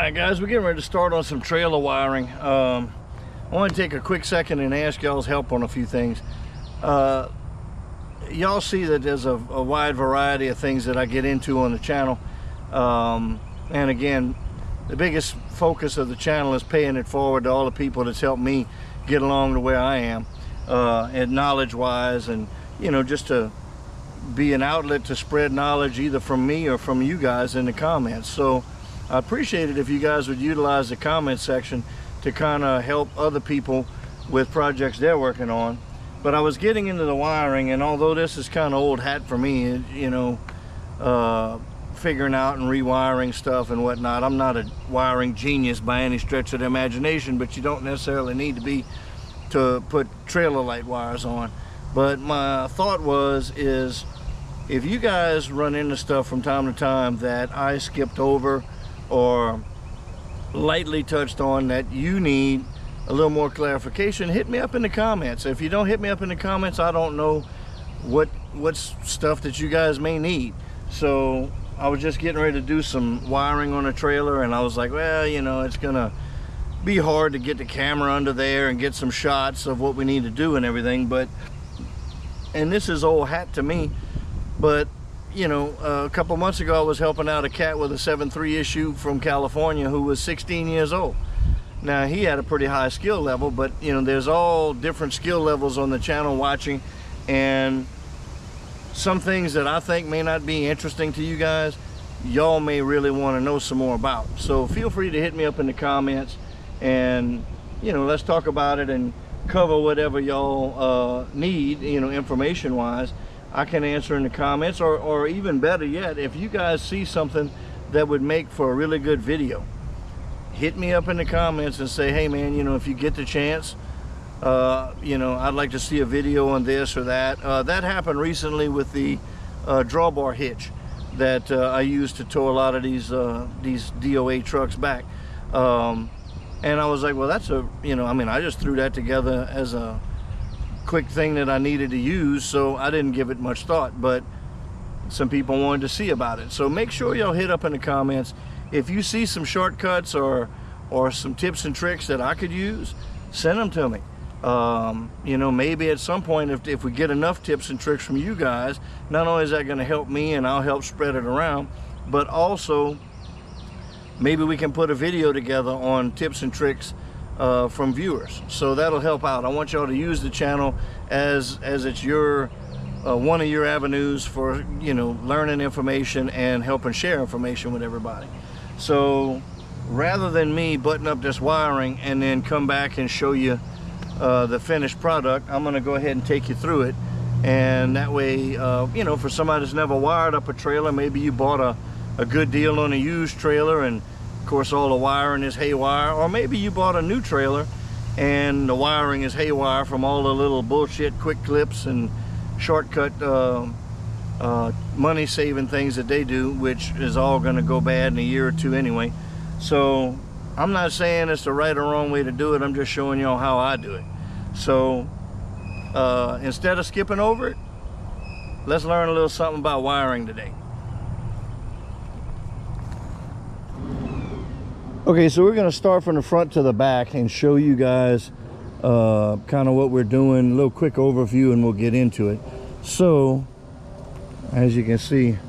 Alright guys, we're getting ready to start on some trailer wiring. I want to take a quick second and ask y'all's help on a few things. Y'all see that there's a wide variety of things that I get into on the channel. And again, the biggest focus of the channel is paying it forward to all the people that's helped me get along to where I am, and knowledge wise, and you know, just to be an outlet to spread knowledge either from me or from you guys in the comments. So I appreciate it if you guys would utilize the comment section to kind of help other people with projects they're working on. But I was getting into the wiring, and although this is kind of old hat for me, you know, figuring out and rewiring stuff and whatnot, I'm not a wiring genius by any stretch of the imagination, but you don't necessarily need to be to put trailer light wires on. But my thought is if you guys run into stuff from time to time that I skipped over or lightly touched on that you need a little more clarification, hit me up in the comments. If you don't hit me up in the comments, I don't know what's stuff that you guys may need. So I was just getting ready to do some wiring on a trailer, and I was like, well, you know, it's gonna be hard to get the camera under there and get some shots of what we need to do and everything. But, and this is old hat to me, but you know, a couple months ago I was helping out a cat with a 7.3 issue from California who was 16 years old. Now he had a pretty high skill level, but you know, there's all different skill levels on the channel watching, and some things that I think may not be interesting to you guys, y'all may really want to know some more about. So feel free to hit me up in the comments, and you know, let's talk about it and cover whatever y'all need, you know, information wise. I can answer in the comments, or even better yet, if you guys see something that would make for a really good video, hit me up in the comments and say, hey man, you know, if you get the chance, you know, I'd like to see a video on this or that. That happened recently with the drawbar hitch that I used to tow a lot of these DOA trucks back. And I was like, well, that's a, you know, I mean, I just threw that together as a quick thing that I needed to use, so I didn't give it much thought, but some people wanted to see about it. So make sure y'all hit up in the comments if you see some shortcuts or some tips and tricks that I could use. Send them to me. You know, maybe at some point, if we get enough tips and tricks from you guys, not only is that going to help me and I'll help spread it around, but also maybe we can put a video together on tips and tricks from viewers. So that'll help out. I want y'all to use the channel as it's your one of your avenues for, you know, learning information and helping share information with everybody. So rather than me button up this wiring and then come back and show you the finished product, I'm going to go ahead and take you through it, and that way, you know, for somebody that's never wired up a trailer, maybe you bought a good deal on a used trailer and of course all the wiring is haywire, or maybe you bought a new trailer and the wiring is haywire from all the little bullshit quick clips and shortcut money saving things that they do, which is all going to go bad in a year or two anyway. So I'm not saying it's the right or wrong way to do it, I'm just showing y'all how I do it. So instead of skipping over it, let's learn a little something about wiring today. Okay, so we're going to start from the front to the back and show you guys kind of what we're doing, a little quick overview, and we'll get into it. So as you can see,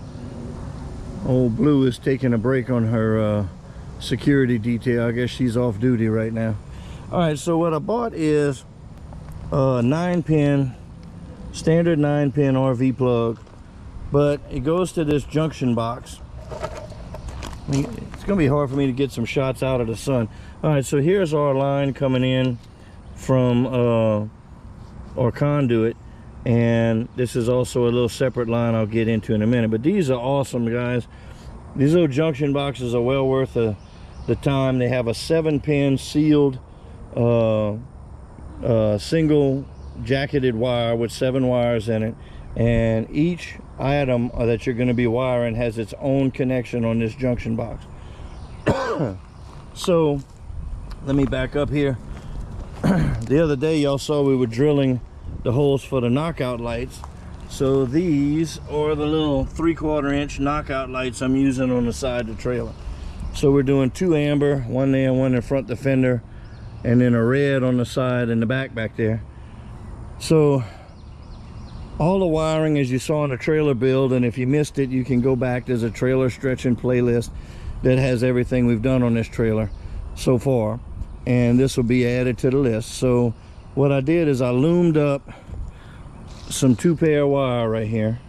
old Blue is taking a break on her security detail. I guess she's off duty right now. All right, so what I bought is a 9-pin, standard 9-pin RV plug, but it goes to this junction box. It's gonna be hard for me to get some shots out of the sun. All right, so here's our line coming in from our conduit, and this is also a little separate line I'll get into in a minute. But these are awesome, guys. These little junction boxes are well worth the time. They have a 7-pin sealed single jacketed wire with 7 wires in it, and each item that you're going to be wiring has its own connection on this junction box. So let me back up here. The other day y'all saw we were drilling the holes for the knockout lights. So these are the little 3/4 inch knockout lights I'm using on the side of the trailer. So we're doing 2 amber, one there, one in front the fender, and then a red on the side and the back there. So all the wiring, as you saw in the trailer build, and if you missed it, you can go back. There's a trailer stretching playlist that has everything we've done on this trailer so far, and this will be added to the list. So what I did is I loomed up some 2-pair wire right here,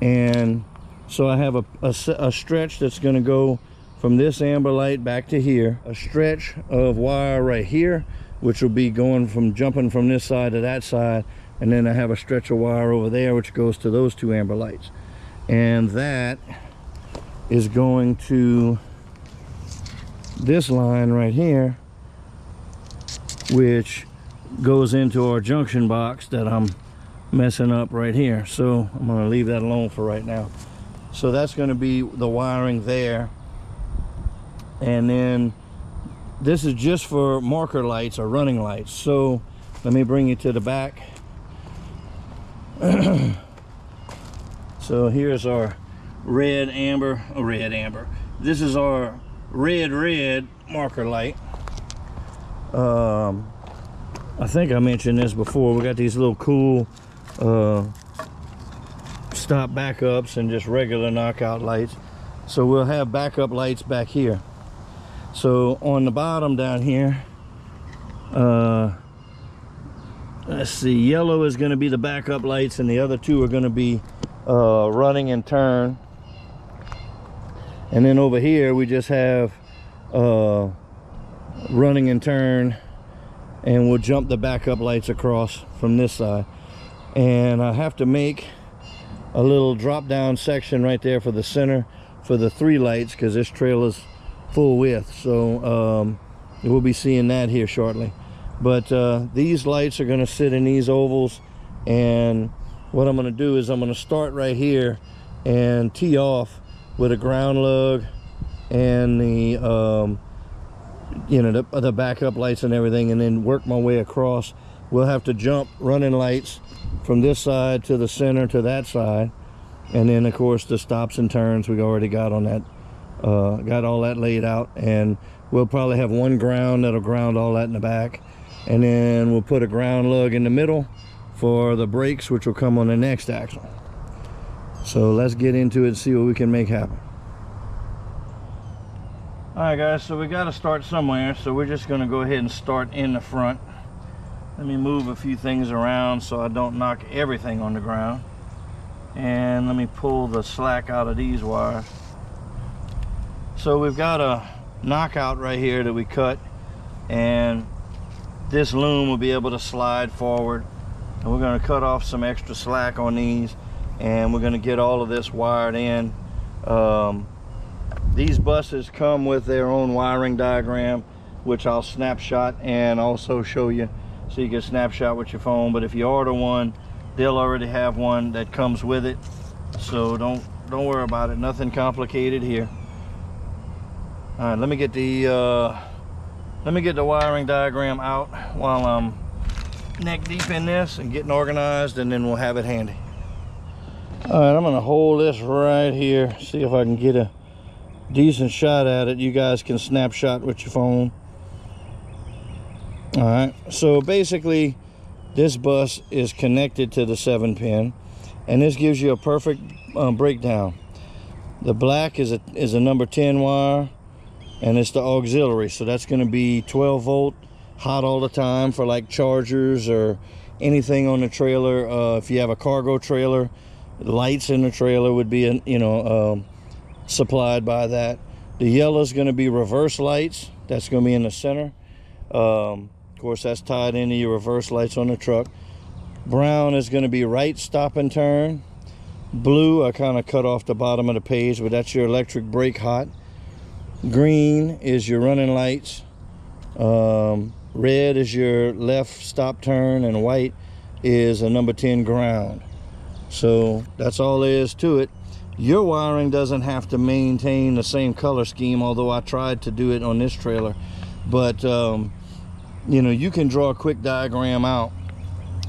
and so I have a stretch that's going to go from this amber light back to here, a stretch of wire right here, which will be going from jumping from this side to that side, and then I have a stretch of wire over there which goes to those 2 amber lights, and that is going to this line right here, which goes into our junction box that I'm messing up right here. So I'm going to leave that alone for right now. So that's going to be the wiring there, and then this is just for marker lights or running lights. So let me bring you to the back. So here's our red amber. This is our red marker light. I think I mentioned this before. We got these little cool stop backups and just regular knockout lights. So we'll have backup lights back here. So on the bottom down here, let's see, yellow is going to be the backup lights, and the other 2 are going to be running and turn. And then over here we just have running and turn, and we'll jump the backup lights across from this side. And I have to make a little drop down section right there for the center for the 3 lights, because this trailer's full width. So we'll be seeing that here shortly. But these lights are going to sit in these ovals, and what I'm going to do is I'm going to start right here and tee off with a ground lug and the you know, the backup lights and everything, and then work my way across. We'll have to jump running lights from this side to the center to that side, and then of course the stops and turns we already got on that, got all that laid out. And we'll probably have 1 ground that'll ground all that in the back, and then we'll put a ground lug in the middle for the brakes, which will come on the next axle. So let's get into it and see what we can make happen. Alright guys, so we got to start somewhere, so we're just going to go ahead and start in the front. Let me move a few things around so I don't knock everything on the ground. And let me pull the slack out of these wires. So we've got a knockout right here that we cut, and this loom will be able to slide forward, and we're going to cut off some extra slack on these, and we're going to get all of this wired in. These buses come with their own wiring diagram, which I'll snapshot and also show you, so you can snapshot with your phone. But if you order one, they'll already have one that comes with it, so don't worry about it. Nothing complicated here. All right, let me get the wiring diagram out while I'm neck deep in this and getting organized, and then we'll have it handy. All right, I'm gonna hold this right here, see if I can get a decent shot at it. You guys can snapshot with your phone. All right, so basically this bus is connected to the 7-pin, and this gives you a perfect breakdown. The black is a number 10 wire, and it's the auxiliary, so that's going to be 12 volt, hot all the time for like chargers or anything on the trailer. If you have a cargo trailer, lights in the trailer would be supplied by that. The yellow is going to be reverse lights. That's going to be in the center. Of course, that's tied into your reverse lights on the truck. Brown is going to be right stop and turn. Blue, I kind of cut off the bottom of the page, but that's your electric brake hot. Green is your running lights. Red is your left stop turn, and white is a number 10 ground. So that's all there is to it. Your wiring doesn't have to maintain the same color scheme, although I tried to do it on this trailer. But you know, you can draw a quick diagram out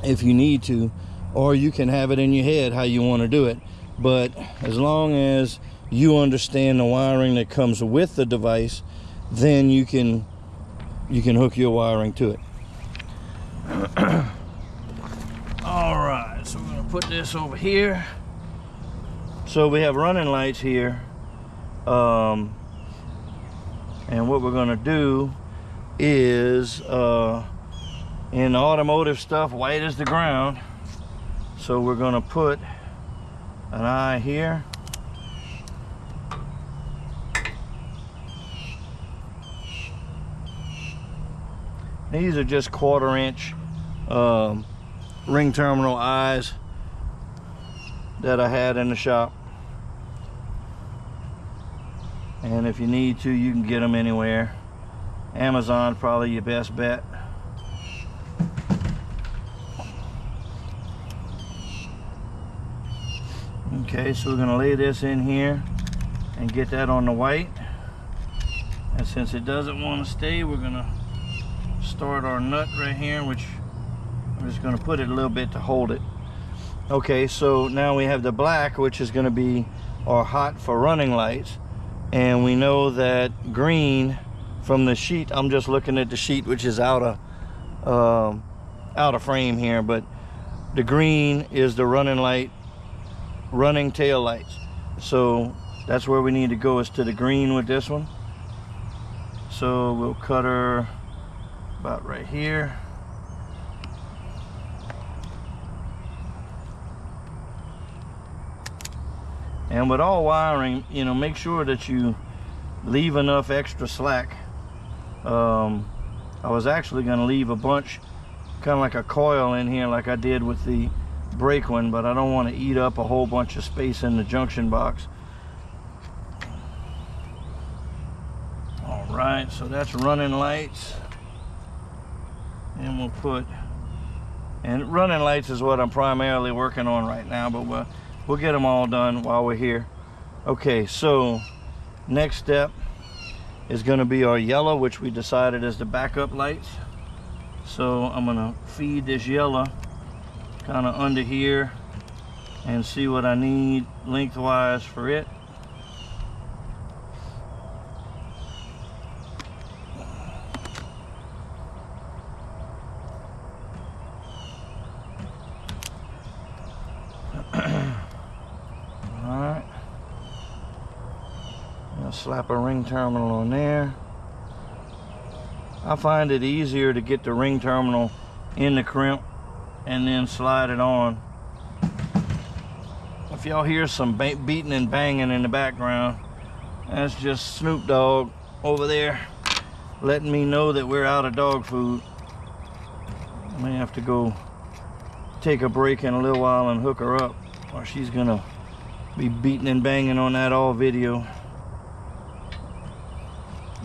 if you need to, or you can have it in your head how you want to do it. But as long as you understand the wiring that comes with the device, then you can hook your wiring to it. All right, so we're gonna put this over here. So we have running lights here, and what we're gonna do is, in automotive stuff, white is the ground. So we're gonna put an eye here. These are just 1/4 inch ring terminal eyes that I had in the shop. And if you need to, you can get them anywhere. Amazon probably your best bet. Okay, so we're gonna lay this in here and get that on the white. And since it doesn't want to stay, we're gonna start our nut right here, which I'm just gonna put it a little bit to hold it. Okay, so now we have the black, which is gonna be our hot for running lights. And we know that green from the sheet, I'm just looking at the sheet, which is out of frame here, but the green is the running light, running tail lights. So that's where we need to go, is to the green with this one. So we'll cut her about right here. And with all wiring, you know, make sure that you leave enough extra slack. I was actually going to leave a bunch, kind of like a coil in here like I did with the brake one, but I don't want to eat up a whole bunch of space in the junction box. All right, so that's running lights. And we'll put, and running lights is what I'm primarily working on right now, but we'll get them all done while we're here. Okay, so next step is going to be our yellow, which we decided is the backup lights. So I'm going to feed this yellow kind of under here and see what I need lengthwise for it. Slap a ring terminal on there. I find it easier to get the ring terminal in the crimp and then slide it on. If y'all hear some beating and banging in the background, that's just Snoop Dogg over there letting me know that we're out of dog food. I may have to go take a break in a little while and hook her up, or she's gonna be beating and banging on that all video.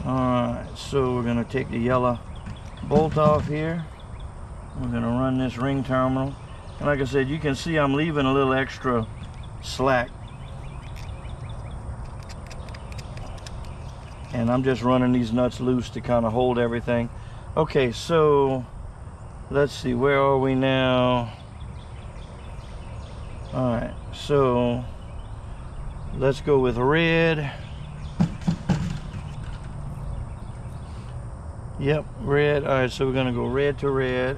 Alright, so we're going to take the yellow bolt off here. We're going to run this ring terminal. And like I said, you can see I'm leaving a little extra slack. And I'm just running these nuts loose to kind of hold everything. Okay, so let's see, where are we now? Alright, so let's go with red. Yep, red. All right, so we're gonna go red to red.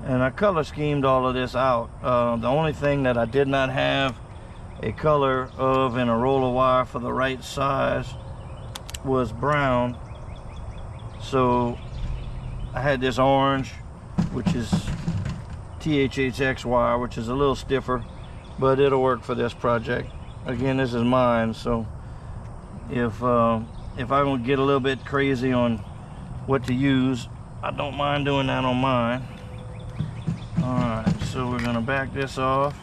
And I color schemed all of this out. The only thing that I did not have a color of in a roll of wire for the right size was brown. So I had this orange, which is THHX wire, which is a little stiffer, but it'll work for this project. Again, this is mine, so if I'm gonna get a little bit crazy on what to use, I don't mind doing that on mine. Alright, so we're gonna back this off.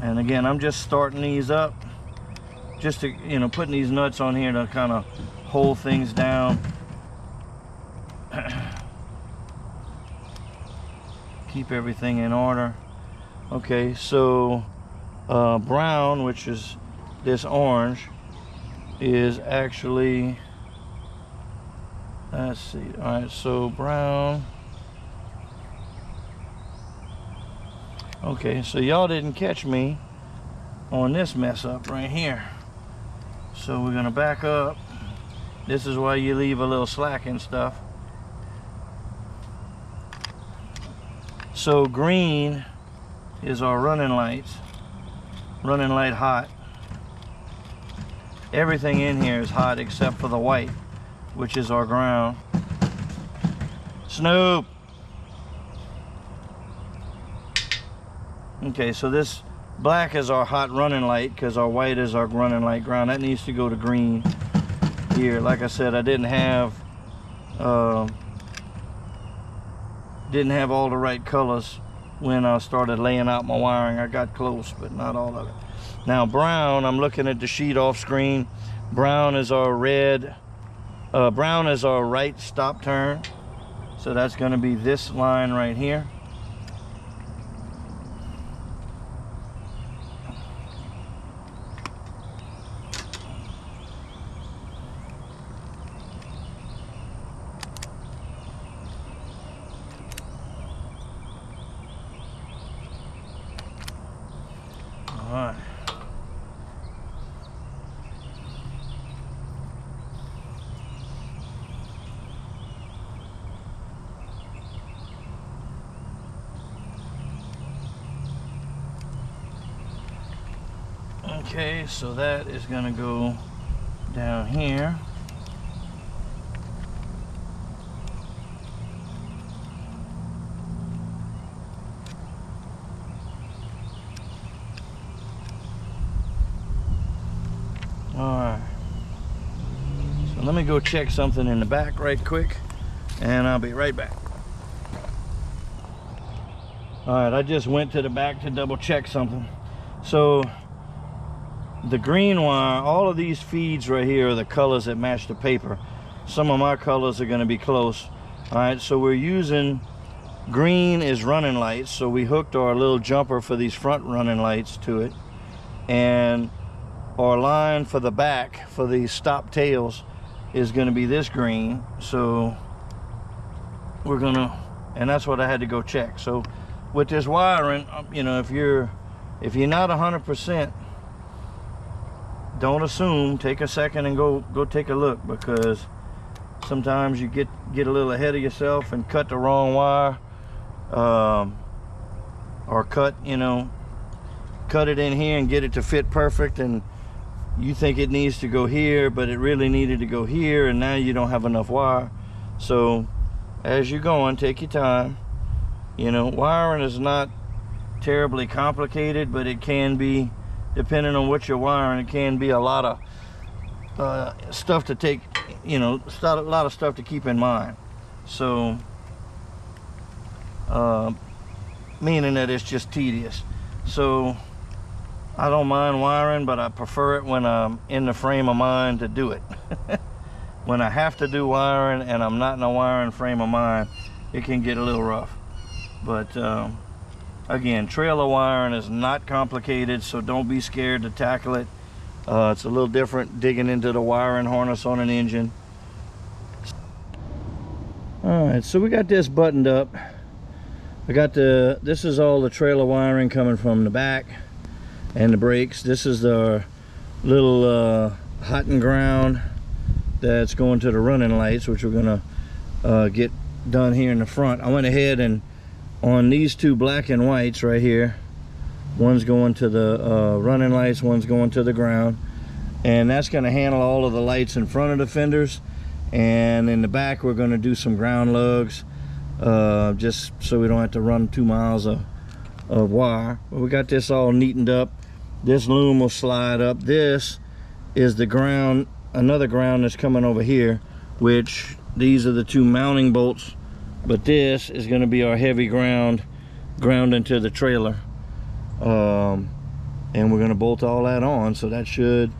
And again, I'm just starting these up, just to, you know, putting these nuts on here to kind of hold things down. Keep everything in order. Okay, so brown, which is this orange, is actually, let's see, all right, so brown, Okay, so y'all didn't catch me on this mess up right here. So we're gonna back up. This is why you leave a little slack and stuff. So green is our running lights. Running light hot. Everything in here is hot except for the white, which is our ground. Snoop! Okay, so this black is our hot running light because our white is our running light ground. That needs to go to green here. Like I said, I didn't have all the right colors when I started laying out my wiring. I got close, but not all of it. Now brown, I'm looking at the sheet off screen. Brown is our red. Brown is our right stop turn. So that's going to be this line right here. Alright. Okay, so that is going to go down here. Alright, so let me go check something in the back right quick and I'll be right back. Alright, I just went to the back to double check something. So the green wire, all of these feeds right here are the colors that match the paper. Some of my colors are going to be close. Alright, so we're using green is running lights, so we hooked our little jumper for these front running lights to it, and our line for the back for these stop tails is going to be this green. So we're gonna, and that's what I had to go check. So with this wiring, you know, if you're not 100%, don't assume. Take a second and go take a look, because sometimes you get a little ahead of yourself and cut the wrong wire, or cut it in here and get it to fit perfect, and you think it needs to go here, but it really needed to go here, and now you don't have enough wire. So as you're going, take your time. Wiring is not terribly complicated, but it can be, depending on what you're wiring, it can be a lot of stuff to take, a lot of stuff to keep in mind. So meaning that it's just tedious. So I don't mind wiring, but I prefer it when I'm in the frame of mind to do it. When I have to do wiring and I'm not in a wiring frame of mind, it can get a little rough. But again, trailer wiring is not complicated, so don't be scared to tackle it. It's a little different digging into the wiring harness on an engine. Alright, so we got this buttoned up. This is all the trailer wiring coming from the back and the brakes. This is the little hot and ground that's going to the running lights, which we're gonna get done here in the front. I went ahead and on these two black and whites right here, one's going to the running lights, one's going to the ground, and that's going to handle all of the lights in front of the fenders. And in the back we're going to do some ground lugs, just so we don't have to run 2 miles of wire. But we got this all neatened up. This loom will slide up. This is the ground, another ground that's coming over here, which these are the two mounting bolts, but this is going to be our heavy ground into the trailer. And we're going to bolt all that on, so that should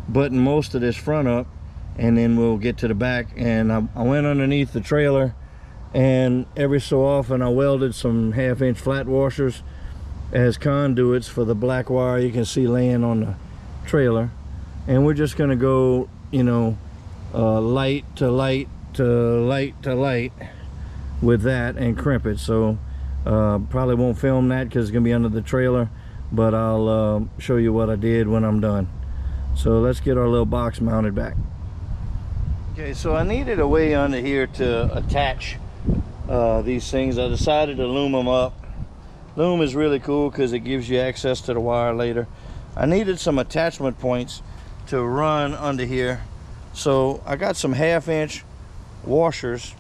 button most of this front up, and then we'll get to the back. And I went underneath the trailer, and every so often I welded some 1/2-inch flat washers as conduits for the black wire you can see laying on the trailer. And we're just going to go, light to light to light to light with that and crimp it. So Probably won't film that because it's gonna be under the trailer, but I'll show you what I did when I'm done. So let's get our little box mounted back. Okay, so I needed a way under here to attach these things. I decided to loom them up. Loom is really cool because it gives you access to the wire later. I needed some attachment points to run under here, so I got some 1/2-inch washers,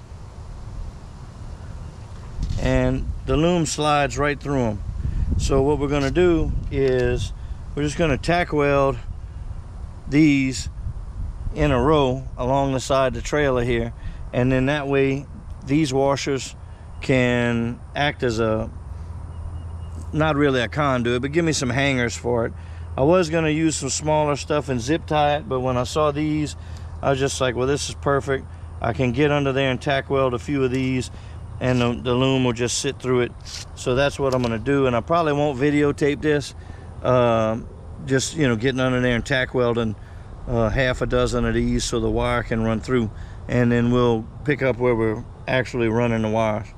and the loom slides right through them. So what we're going to do is we're just going to tack weld these in a row along the side of the trailer here, and then that way these washers can act as a, not really a conduit, but give me some hangers for it. I was going to use some smaller stuff and zip tie it, but when I saw these, I was just like, well, this is perfect. I can get under there and tack weld a few of these, and the loom will just sit through it. So that's what I'm going to do, and I probably won't videotape this. Just, you know, getting under there and tack welding 1/2 dozen of these so the wire can run through, and then we'll pick up where we're actually running the wires.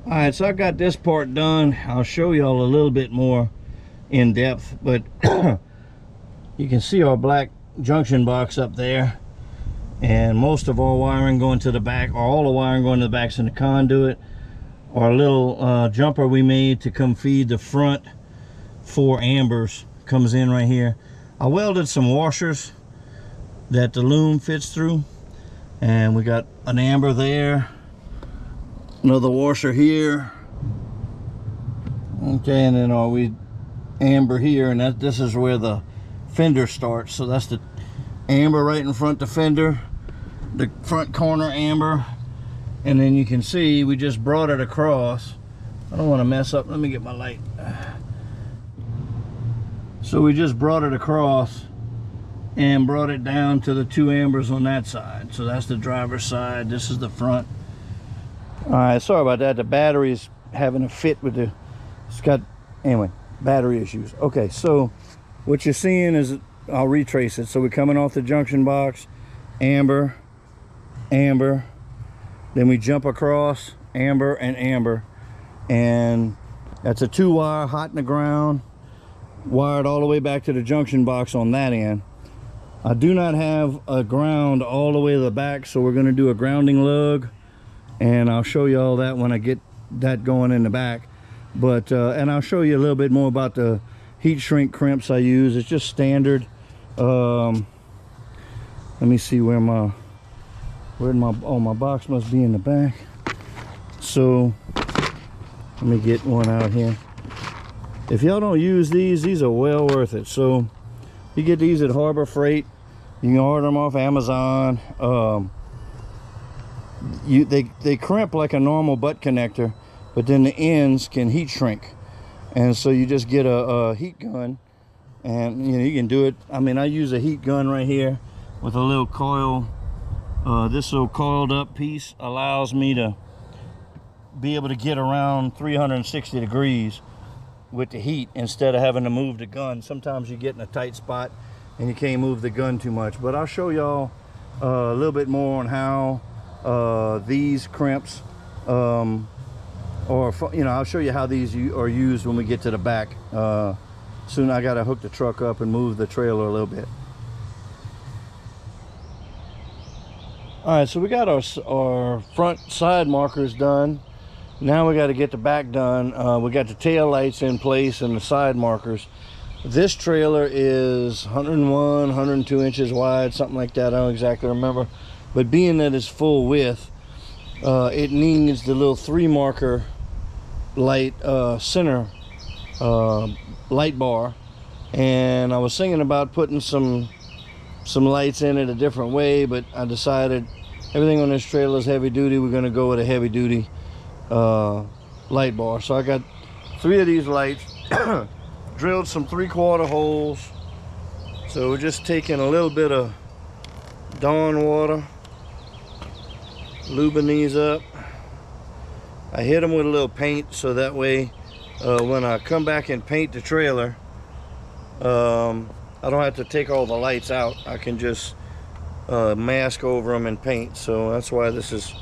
Alright, so I got this part done. I'll show y'all a little bit more in depth, but you can see our black junction box up there, and most of our wiring going to the back, or all the wiring going to the back's in the conduit. Our little jumper we made to come feed the front 4 ambers comes in right here. I welded some washers that the loom fits through, and we got an amber there, another washer here, okay, and then we amber here, and this is where the fender starts. So that's the amber right in front of the fender, the front corner amber, and then you can see we just brought it across. I don't want to mess up, let me get my light. So we just brought it across and brought it down to the 2 ambers on that side. So that's the driver's side, this is the front. Alright, sorry about that. The battery's having a fit with the, it's got, anyway, battery issues. Okay, so what you're seeing is, I'll retrace it. So we're coming off the junction box, amber, amber, then we jump across, amber and amber, and that's a 2-wire hot in the ground, wired all the way back to the junction box on that end. I do not have a ground all the way to the back, so we're going to do a grounding lug, and I'll show you all that when I get that going in the back. But and I'll show you a little bit more about the heat shrink crimps I use. It's just standard. Let me see where my box must be in the back. So let me get one out here. If y'all don't use these are well worth it. So you get these at Harbor Freight. You can order them off Amazon. They crimp like a normal butt connector, but then the ends can heat shrink, and so you just get a heat gun, and you know, you can do it. I mean, I use a heat gun right here with a little coil. This little coiled up piece allows me to be able to get around 360 degrees with the heat instead of having to move the gun. Sometimes you get in a tight spot and you can't move the gun too much, but I'll show y'all a little bit more on how these crimps, or you know, I'll show you how these are used when we get to the back. Soon I gotta hook the truck up and move the trailer a little bit. All right, so we got our front side markers done. Now we got to get the back done. We got the tail lights in place and the side markers. This trailer is 101, 102 inches wide, something like that. I don't exactly remember. But being that it's full width, it needs the little 3 marker light center light bar. And I was thinking about putting some lights in it a different way, but I decided everything on this trailer is heavy duty. We're going to go with a heavy duty light bar. So I got 3 of these lights. Drilled some 3/4 holes. So we're just taking a little bit of Dawn water, lubing these up. I hit them with a little paint so that way when I come back and paint the trailer, I don't have to take all the lights out. I can just mask over them and paint. So that's why this is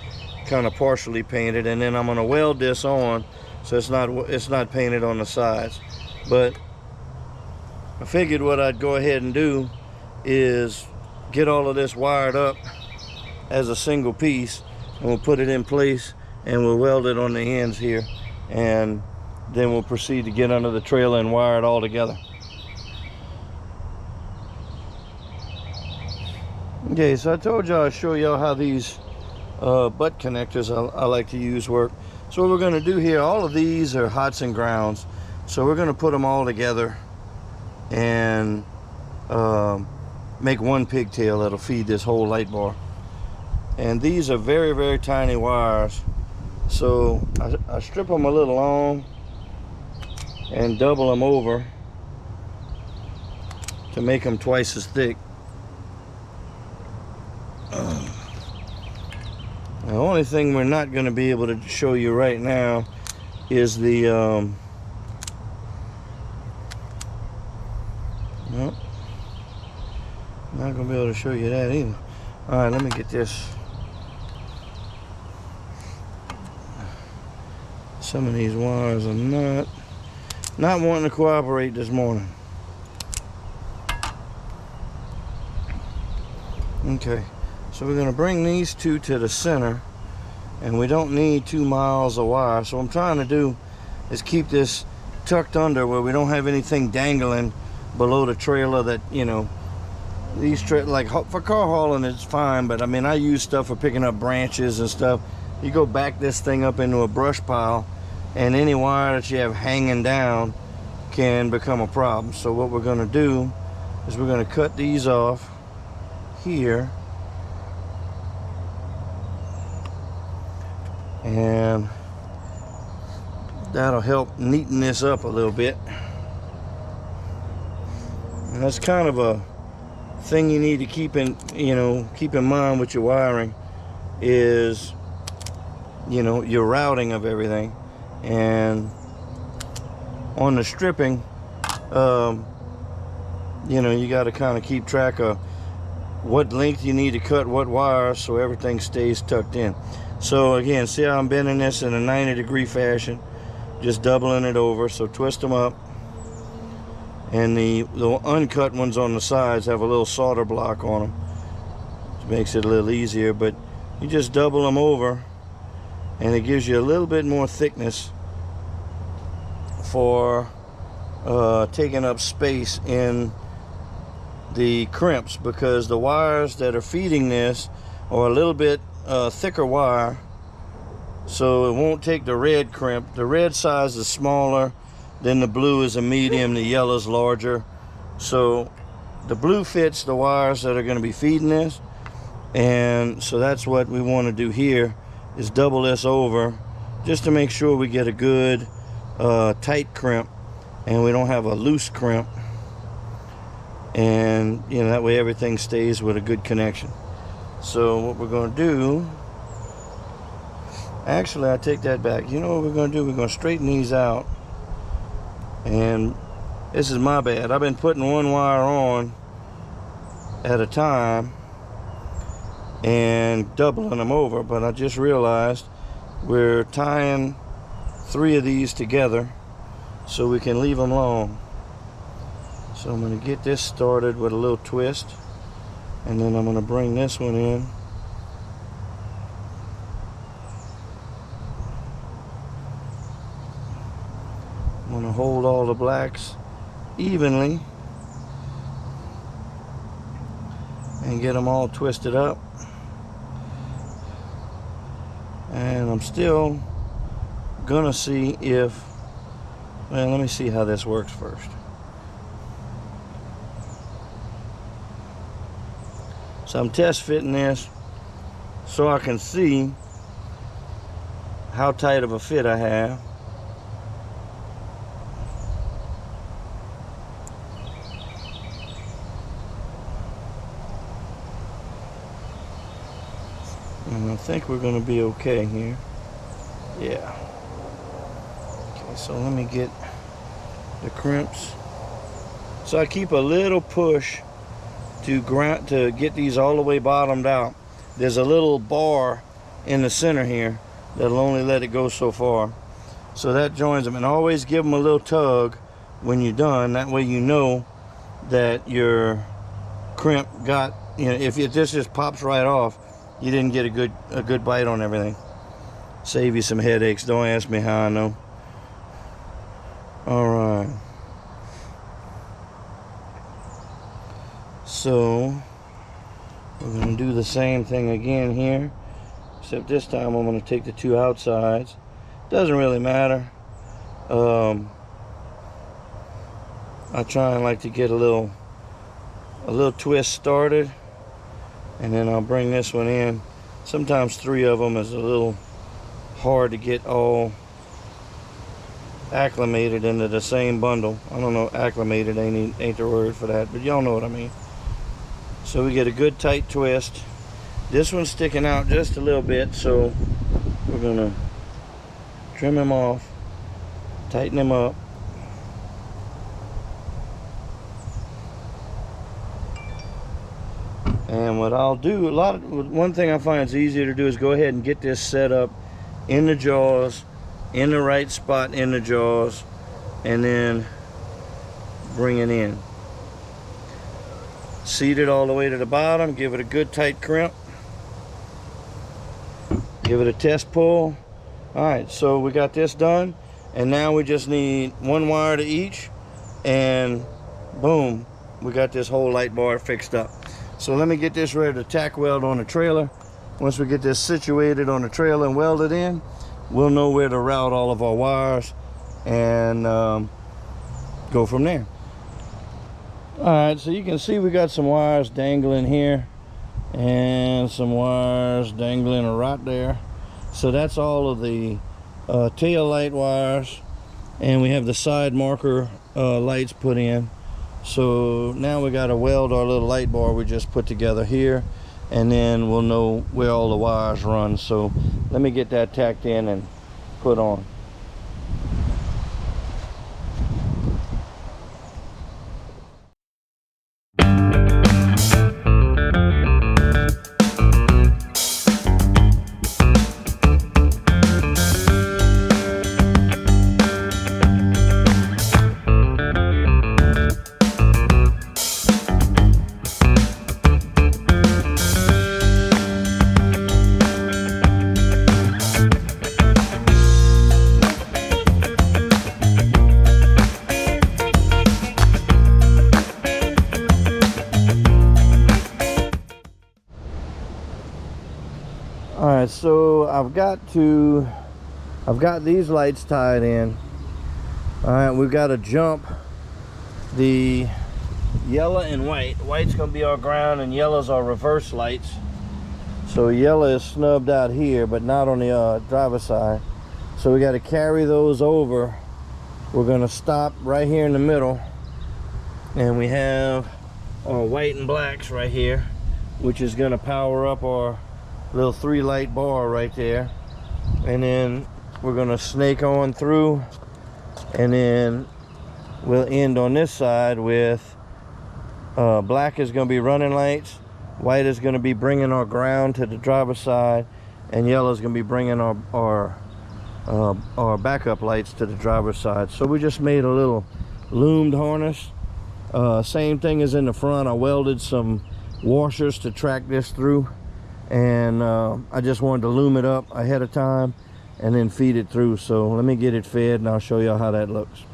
kind of partially painted, and then I'm going to weld this on so it's not painted on the sides. But I figured what I'd go ahead and do is get all of this wired up as a single piece, and we'll put it in place and we'll weld it on the ends here, and then we'll proceed to get under the trailer and wire it all together. Okay, so I told y'all I'd show y'all how these butt connectors I like to use work. So what we're going to do here, all of these are hots and grounds. So we're going to put them all together and make one pigtail that'll feed this whole light bar. And these are very, very tiny wires. So I strip them a little long and double them over to make them twice as thick. The only thing we're not going to be able to show you right now is the nope, not gonna be able to show you that either. All right, let me get this. Some of these wires are not wanting to cooperate this morning. Okay, so we're gonna bring these 2 to the center, and we don't need 2 miles of wire. So what I'm trying to do is keep this tucked under where we don't have anything dangling below the trailer that, you know, these like for car hauling it's fine, but I mean I use stuff for picking up branches and stuff. You go back this thing up into a brush pile, and any wire that you have hanging down can become a problem. So what we're going to do is we're going to cut these off here, and that'll help neaten this up a little bit. And that's kind of a thing you need to keep in mind with your wiring is, you know, your routing of everything. And on the stripping, you know, you got to kind of keep track of what length you need to cut what wires so everything stays tucked in. So again, see how I'm bending this in a 90-degree fashion, just doubling it over. So twist them up. And the uncut ones on the sides have a little solder block on them, which makes it a little easier. But you just double them over, and it gives you a little bit more thickness for taking up space in the crimps, because the wires that are feeding this are a little bit thicker wire, so it won't take the red crimp. The red size is smaller, then the blue is a medium, the yellow is larger. So the blue fits the wires that are going to be feeding this, and so that's what we want to do here, is double this over just to make sure we get a good tight crimp and we don't have a loose crimp, and you know, that way everything stays with a good connection. So what we're going to do, actually I take that back. You know what we're going to do? We're going to straighten these out. And this is my bad. I've been putting one wire on at a time and doubling them over, but I just realized we're tying 3 of these together so we can leave them long. So I'm going to get this started with a little twist, and then I'm going to bring this one in. I'm going to hold all the blacks evenly and get them all twisted up. And I'm still gonna see if, well, let me see how this works first. So I'm test fitting this so I can see how tight of a fit I have. And I think we're going to be okay here. Yeah. Okay, so let me get the crimps. So I keep a little push to get these all the way bottomed out. There's a little bar in the center here that'll only let it go so far. So that joins them, and always give them a little tug when you're done. That way you know that your crimp got, you know, if this just pops right off, you didn't get a good bite on everything. Save you some headaches. Don't ask me how I know. All right. So we're going to do the same thing again here, except this time I'm going to take the two outsides. Doesn't really matter. I try and like to get a little twist started, and then I'll bring this one in. Sometimes three of them is a little hard to get all acclimated into the same bundle. I don't know, acclimated ain't the word for that, but y'all know what I mean. So we get a good tight twist. This one's sticking out just a little bit, so we're gonna trim him off, tighten him up. And what I'll do, one thing I find it's easier to do is go ahead and get this set up in the jaws, in the right spot in the jaws, and then bring it in. Seat it all the way to the bottom, give it a good tight crimp, give it a test pull. All right, so we got this done, and now we just need one wire to each, and boom, we got this whole light bar fixed up. So let me get this ready to tack weld on the trailer. Once we get this situated on the trailer and welded in, we'll know where to route all of our wires and go from there. All right, so you can see we got some wires dangling here and some wires dangling right there. So that's all of the tail light wires, and we have the side marker lights put in. So now we got to weld our little light bar we just put together here, and then we'll know where all the wires run. So let me get that tacked in and put on. Alright, so I've got these lights tied in. Alright, we've got to jump the yellow and white. White's gonna be our ground and yellow's our reverse lights. So yellow is snubbed out here, but not on the driver's side. So we got to carry those over. We're gonna stop right here in the middle, and we have our white and blacks right here, which is gonna power up our little 3 light bar right there. And then we're gonna snake on through, and then we'll end on this side with black is gonna be running lights, white is gonna be bringing our ground to the driver's side, and yellow is gonna be bringing our backup lights to the driver's side. So we just made a little loomed harness. Same thing as in the front. I welded some washers to track this through, and I just wanted to loom it up ahead of time and then feed it through. So let me get it fed and I'll show you how that looks.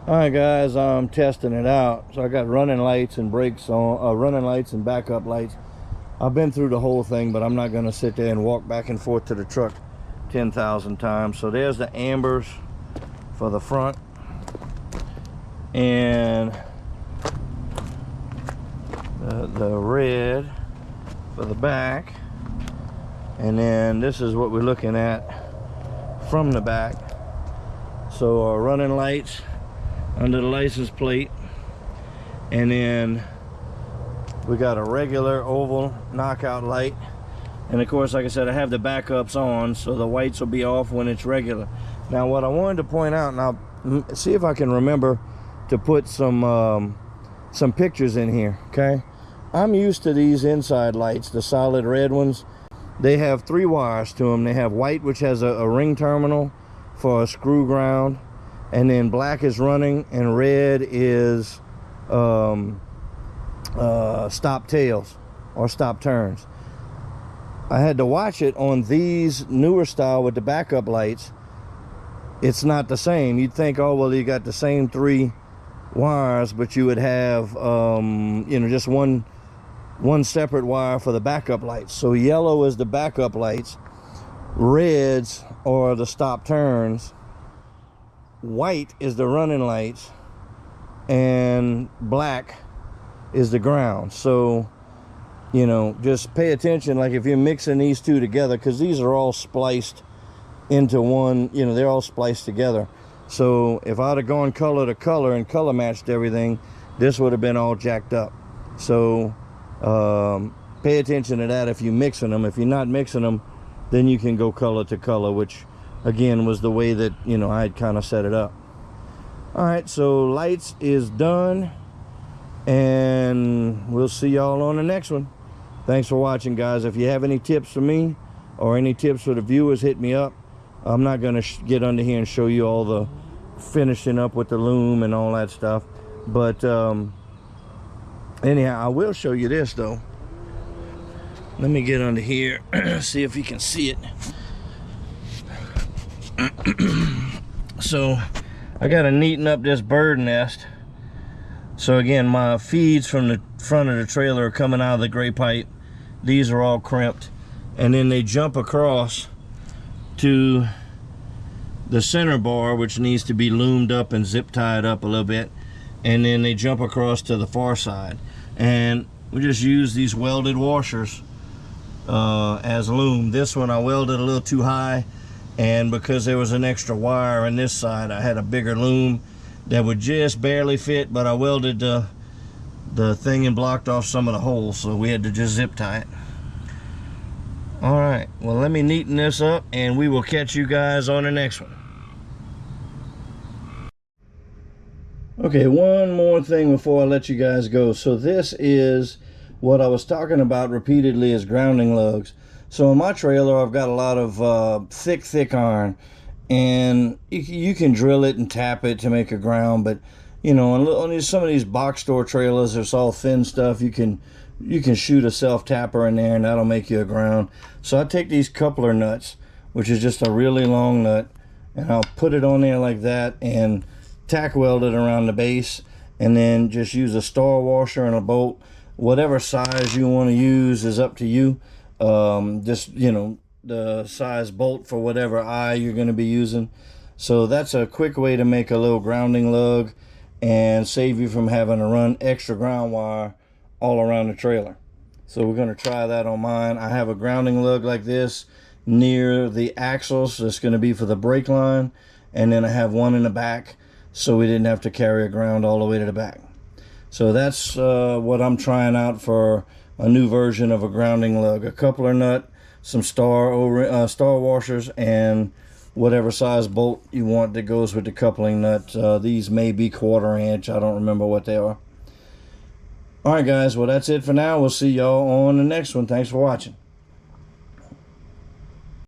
All right, guys, I'm testing it out. So I got running lights and brakes on, running lights and backup lights. I've been through the whole thing, but I'm not going to sit there and walk back and forth to the truck 10,000 times. So there's the ambers for the front, and the red for the back, and then this is what we're looking at from the back. So our running lights under the license plate, and then we got a regular oval knockout light, and of course, like I said, I have the backups on, so the whites will be off when it's regular. Now what I wanted to point out, now see if I can remember to put some pictures in here. Okay, I'm used to these inside lights, the solid red ones. They have 3 wires to them. They have white, which has a ring terminal for a screw ground, and then black is running, and red is stop tails or stop turns. I had to watch it on these newer style with the backup lights. It's not the same. You'd think, oh well, you got the same 3 wires, but you would have you know, just one separate wire for the backup lights. So yellow is the backup lights, reds are the stop turns, white is the running lights, and black is the ground. So, you know, just pay attention, like if you're mixing these 2 together, because these are all spliced into one, you know, they're all spliced together. So if I'd have gone color to color and color matched everything, this would have been all jacked up. So pay attention to that if you're mixing them. If you're not mixing them, then you can go color to color, which again was the way that, you know, I had kind of set it up. All right, so lights is done, and we'll see y'all on the next one. Thanks for watching, guys. If you have any tips for me or any tips for the viewers, hit me up. I'm not going to get under here and show you all the finishing up with the loom and all that stuff, but anyhow, I will show you this though. Let me get under here, see if you can see it. So I gotta neaten up this bird nest. So again, my feeds from the front of the trailer are coming out of the gray pipe. These are all crimped, and then they jump across to the center bar, which needs to be loomed up and zip tied up a little bit, and then they jump across to the far side, and we just use these welded washers as loom. This one I welded a little too high, and because there was an extra wire on this side, I had a bigger loom that would just barely fit, but I welded the thing and blocked off some of the holes, so we had to just zip tie it. All right, well, let me neaten this up, and we will catch you guys on the next one. Okay, one more thing before I let you guys go. So this is what I was talking about repeatedly, as grounding lugs. So in my trailer, I've got a lot of thick iron, and you can drill it and tap it to make a ground, but you know, on some of these box store trailers, it's all thin stuff. You can shoot a self tapper in there, and that'll make you a ground. So I take these coupler nuts, which is just a really long nut, and I'll put it on there like that and tack weld it around the base, and then just use a star washer and a bolt. Whatever size you want to use is up to you. Just, you know, the size bolt for whatever eye you're going to be using. So that's a quick way to make a little grounding lug and save you from having to run extra ground wire all around the trailer. So we're going to try that on mine. I have a grounding lug like this near the axles. That's going to be for the brake line, and then I have one in the back, so we didn't have to carry a ground all the way to the back. So that's what I'm trying out for a new version of a grounding lug. A coupler nut, some star washers, and whatever size bolt you want that goes with the coupling nut. These may be 1/4 inch. I don't remember what they are. All right, guys. Well, that's it for now. We'll see y'all on the next one. Thanks for watching.